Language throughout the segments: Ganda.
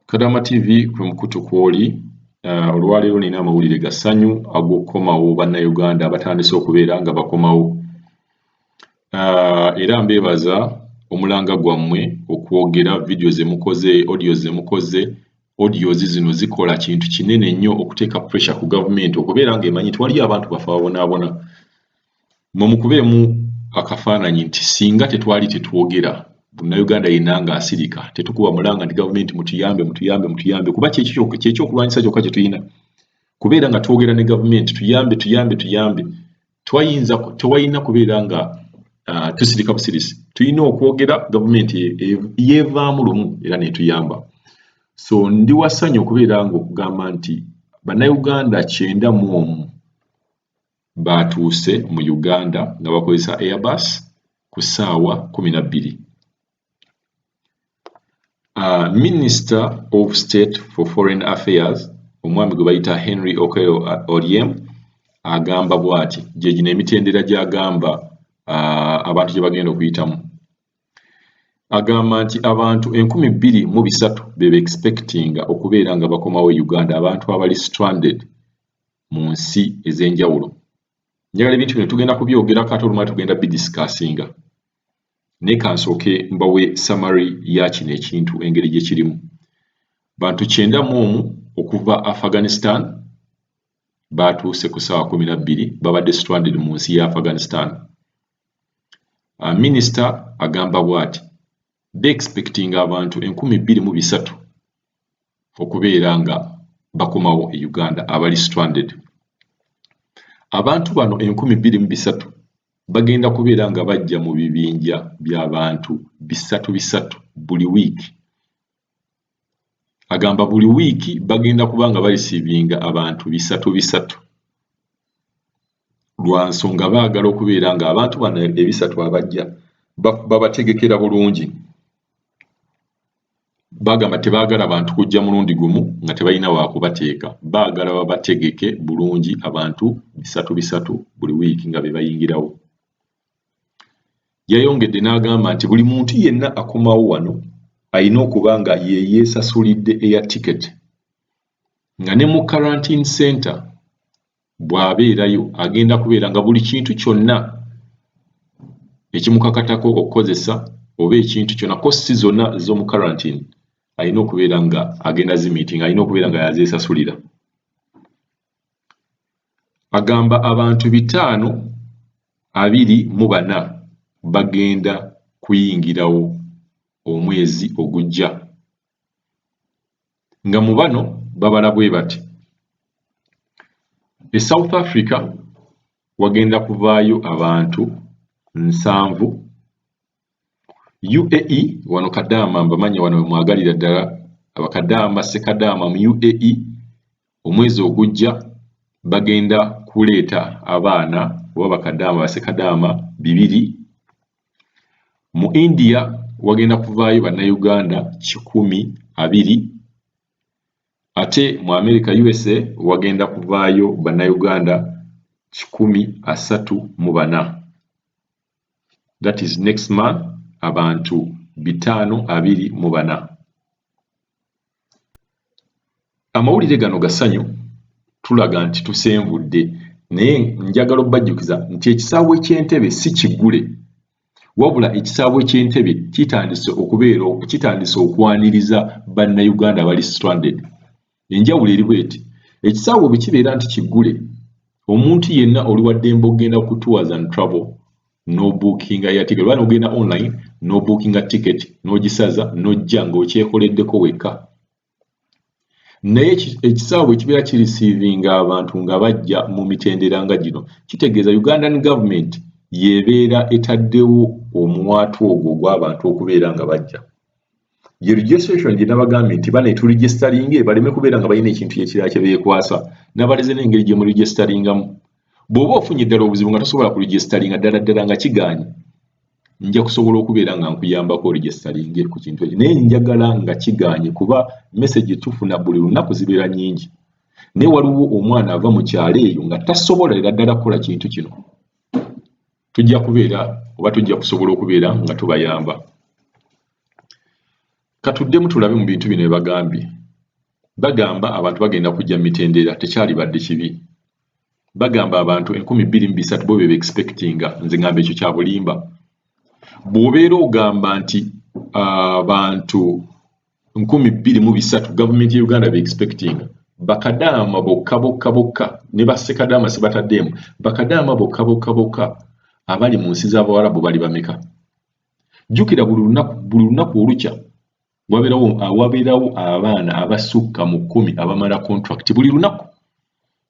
Kadama TV kwe mukutu kwoli olwaleero nina amawulire ga ssanyu ag'okukomawo bannayuganda abatandise okubeera nga bakomawo. Era mbeebaza omulanga gwammwe okwogera video ze mukoze, audio ze mukoze. Audios zino zikola kintu kinene nnyo okuteeka pressure ku gavumenti okubeera ng'emanyi tewali abantu bafa babonaabona. Mwe mukubeemu akafaananyi nti singa tetwali tetwogera Munnayuganda yenna ng'asirika tetukuba mulanga nti gavumenti mutuyambe kuba kyekyokulwanyisa kyokka kye tulina kubeera nga twogera ne gavumenti tuyambe tewalina kubeera nga tusirika busirisi. Tulina okwogera gavumenti yeevaamu lumu era netuyamba. So ndi wa ssanyu okubeera nga okugamba nti Bannayuganda 91 baatuuse mu Uganda nga bakozesa Airbus ku ssaawa 12. Minister of State for Foreign Affairs omwami gwe bayita Henry Okello Oryem agamba bw'ati gye gino emitendera gy'agamba abantu gye bagenda okuyitamu. Agamba nti abantu 2300 be expectinga okubeera nga bakomawo Uganda, abantu abali stranded mu nsi ez'enjawulo. Njagala ebintu bino tugenda kubyogera kati olumala tugenda bidiscussinga. Ne kansooke mbawe summary ya kino ekintu engeri gye kirimu. Bantu 91 okuva Afghanistan baatuuse ku ssaawa 12 babadde stranded mu nsi ya Afghanistan. Minister agamba bw'ati be expecting abantu 2300 okubeera nga bakomawo e Uganda abali stranded. Abantu bano 2300 bagenda kubeera nga bajja mu bibinja by'abantu 300 buli wiiki. Agamba buli wiiki bagenda kuba nga barisiibinga abantu 300 lwa nsonga baagala okubeera nga abantu bano 300 abajja babategekera bulungi. Bagamba tebaagala abantu kujja mulundi gumu nga tebalina waakubateeka, baagala babategeke bulungi abantu 300 buli wiiki nga be bayingirawo. Yayongedde n'agamba nti buli muntu yenna akomawo wano alina okuba nga yeesasulidde eya ticket, nga ne mu quarantine center bw'abeerayo agenda kubeera nga buli kintu kyonna ekimukakatako okukozesa oba ekintu kyonna kosti zonna z'omu quarantine alina okubeera nga agenda zimiitinga, alina okubeera nga yazeesasulira. Agamba abantu 524 bagenda kuyingirawo omwezi ogujja, nga mu bano babala bwe bati: e South Africa wagenda kuvaayo abantu 7, UAE wano Kadaama mbamanya wano mwagalira ddala abakadaama Ssekadaama mu UAE omwezi ogujja bagenda kuleeta abaana oba bakadaama Bassekadaama 2. Mu India wagenda kuvaayo Bannayuganda 120. Ate mu America USA wagenda kuvaayo Bannayuganda 134. That is next month abantu 524. Amawulire gano gassanyu tulaga nti tusenvudde, naye njagala obbajjukiza nti ekisaawe ky'Entebbe si kigule, wabula ekisaawe ky'Entebbe kitandise okwaniriza Bannayuganda bali stranded. Enjawulo eri bweti: ekisaawe bwe kibeera nti kigule, omuntu yenna oli waddembe ogenda ku tours and travel no booking ya ticket, lwana ogenda online no booking a ticket n'ogisaza n'ojja ng'okyekoleddeko wekka. Naye ekisaawe kibeera kirisiivinga abantu nga bajja mu mitendera nga gino, kitegeeza Ugandan government yeebeera etaddewo omuwaatu ogwo gw'abantu okubeera nga bajja. Ye registration gye nabagambye nti bane turegistaringe baleme kubeera nga balina ekintu ekirala kye beekwasa, n'abaleze n'engeri gye mu registaringamu. Bw'oba ofunye ddala obuzibu nga tosobola kuregistaringa ddala nga kigaanye, nja kusobola okubeera nga nkuyambako registaringe ku kintu ekyo, naye njagala nga kigaanye kuba message tufuna buli lunaku zibeera nnyingi. Naye waliwo omwana ava mu kyalo eyo nga tasobola era ddala kukola kintu kino, tujja kusobola okubeera nga tubayamba. Katuddemu tulabe mu bintu bino ebagambye. bagamba abantu bagenda kujja mitendera tekyali badde kibi bagamba abantu 2023 bo be expectinga nze ngamba ekyo kya bulimba bw'obeera ogamba nti abantu 2023 gavumenti ya Uganda be expectinga bakadaama bokka ne bassekadaama sibataddeemu bakadaama bokka abali mu nsi z'Abawarabu bali bameka jjukira buli lunaku olukya wabeerawo abaana abasukka mu 10 abamala contract buli lunaku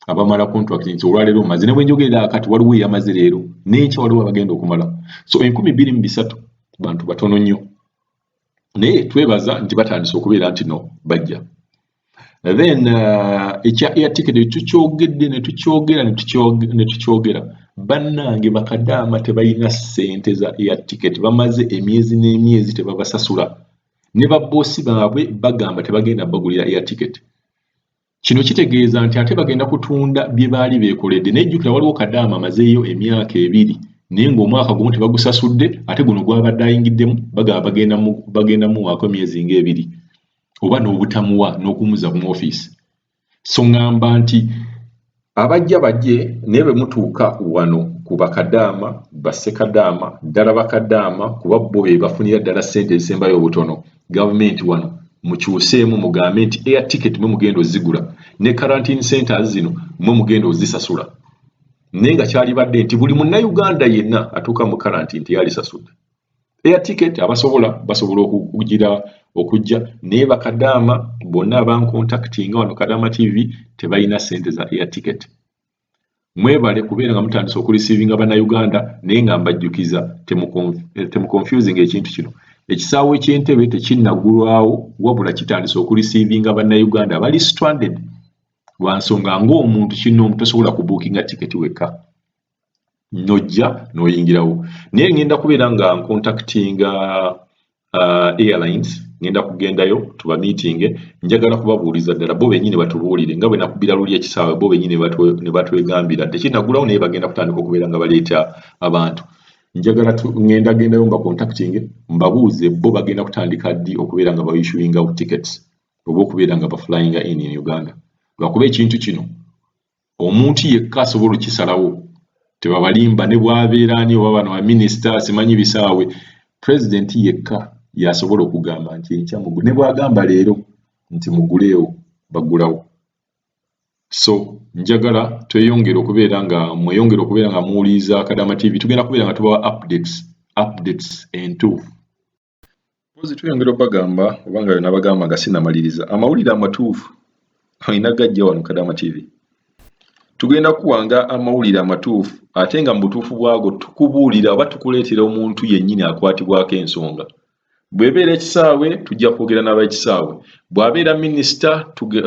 abamala contract nti olwaleero maze ne bwenjogerera kati waliwo eyamaze leero n'ekya waliwo abagenda okumala so 2023 bantu batono nnyo naye twebaza nti batandise okubeera nti no bajja then ekya air ticket tukyogedde ne tukyogera bannange bakadaama tebalina ssente za air ticket bamaze emyezi n'emyezi tebabasasula ne baboosi baabwe bagamba tebagenda bagulira air ticket kino kitegeeza nti ate bagenda kutunda bye baali beekoledde nejjukira waliwo kadaama amazeeyo emyaka 2 naye ng'omwaka gumu tebagusasudde ate guno gwabadde ayingiddemu bagamba bagenda muwaako emyezi nga 2 oba n'obutamuwa n'okumuza mu ofiisi so ngamba nti abajja bajje naye bwe mutuuka wano ku bakadaama bassekadaama ddala bakadaama kuba bo be bafunira ddala ssente ezisembayo obutono gavumenti wano mukyuseemu mugambe nti air ticket mwe mugenda ozigula ne quarantine centers zino mwe mugenda ozisasula naye nga kyalibadde nti buli munnayuganda yenna atuuka mu quarantine teyalisasudde air ticket basobola okujja naye bakadaama bonna abancontactinga wano Kadaama TV tebalina ssente za air ticket mwebale kubeera nga mutandise okurisiivinga bannayuganda naye nga mbajjukiza temuconfusing ekintu kino ekisaawe ky'entebe tekinnagulwawo wabula kitandise okurisiivinga bannayuganda abali stranded lwa nsonga ng'omuntu kinoomu tosobola kubuukinga tiketi wekka nojja n'oyingirawo naye ngenda kubeera nga ncontactinga airlines ngenda kugendayo tuba meeting njagala kubabuuliza ddala bo bennyini batubuulire nga bwe nakubira luli ekisaawe bo bennyini ne batwegambira tekinnagulawo naye bagenda kutandika okubeera nga baleeta abantu njagala gendayo mba contacting mbabuuze bo bagenda kutandika ddi okubeera nga issuing out tickets oba okubeera nga flying in Uganda lwakuba ekintu kino omuntu yekka asobola okisalawo tebabalimba ne bwabeera ani oba bano baminisita simanyi bisaawe president yekka yasobola okugamba nti enkya mugule ne bwagamba leero nti muguleewo bagulawo so njagala mweyongere okubeera nga muwuliriza Kadaama TV tugenda kubeera nga tubawa updates entuufu pozi tuyongera obagamba obanga yonna bagamba nga sinnamaliriza amawulire amatuufu olina gajja wano Kadaama TV tugenda kuwanga amawulire amatuufu ate nga mu butuufu bwago tukubuulira oba tukuleetera omuntu yennyini akwatibwako ensonga bw'ebeera ekisaawe tujja kwogera n'ab'ekisaawe bw'abeera minisita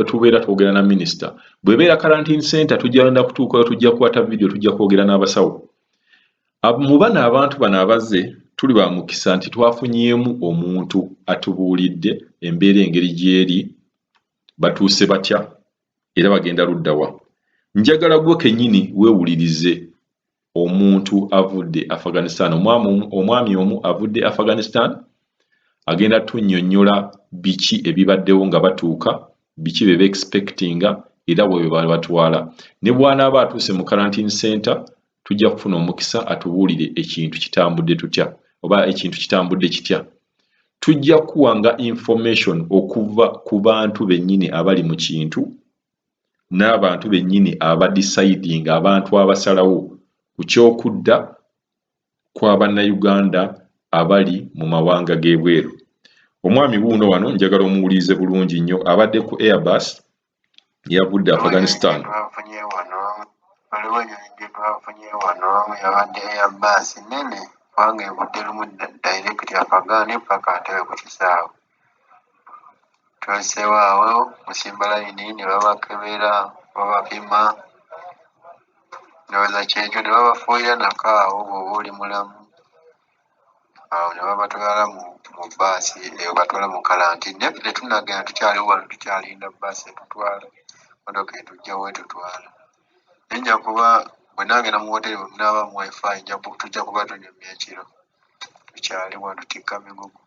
tubeera twogera na minisita bw'ebeera quarantine center tujja kutuukayo tujja kukwata vidiyo tujja kwogera n'abasawo mu bano abantu bano abazze tuli ba mukisa nti twafunyeemu omuntu atubuulidde embeera engeri gy'eri batuuse batya era bagenda luddawa njagala gwe kennyini weewulirize omuntu avudde Afghanistan omwami omu avudde Afghanistan agenda tunnyonnyola biki ebibaddewo nga batuuka biki be expectinga era bwe batwala ne bw'anaaba atuuse mu quarantine center tujja kufuna omukisa atubuulire ekintu kitambudde tutya oba ekintu kitambudde kitya tujja kuwanga information okuva ku bantu bennyini abali mu kintu n'abantu bennyini abadeciding abantu abasalawo ku kyokudda kw'abannayuganda abali mu mawanga g'ebweru omwami wuuno wano njagala omuwulirize bulungi nnyo abadde ku Airbus yavudde Afghanistan waliwo ennyonyi twafunye wano yabadde Airbus nene kubanga evudde lumu direct Afghani paka Entebbe ku kisaawe tweseewo awo musimba layini ne babakebera babapima ndowooza kyekyo ne babafuuyira nako awo bw'oba oli mulamu awo ne babatwala mu bbaasi eyo batwala mu karantini naye tetunagenda tukyaliwo wano tukyalinda bbaasi etutwala motoka etujja wetutwala naye nja kuba bwe nagenda mu woteri bwe munaaba mu wifi tujja kuba tunyumya ekiro tukyali wano tutikka migugu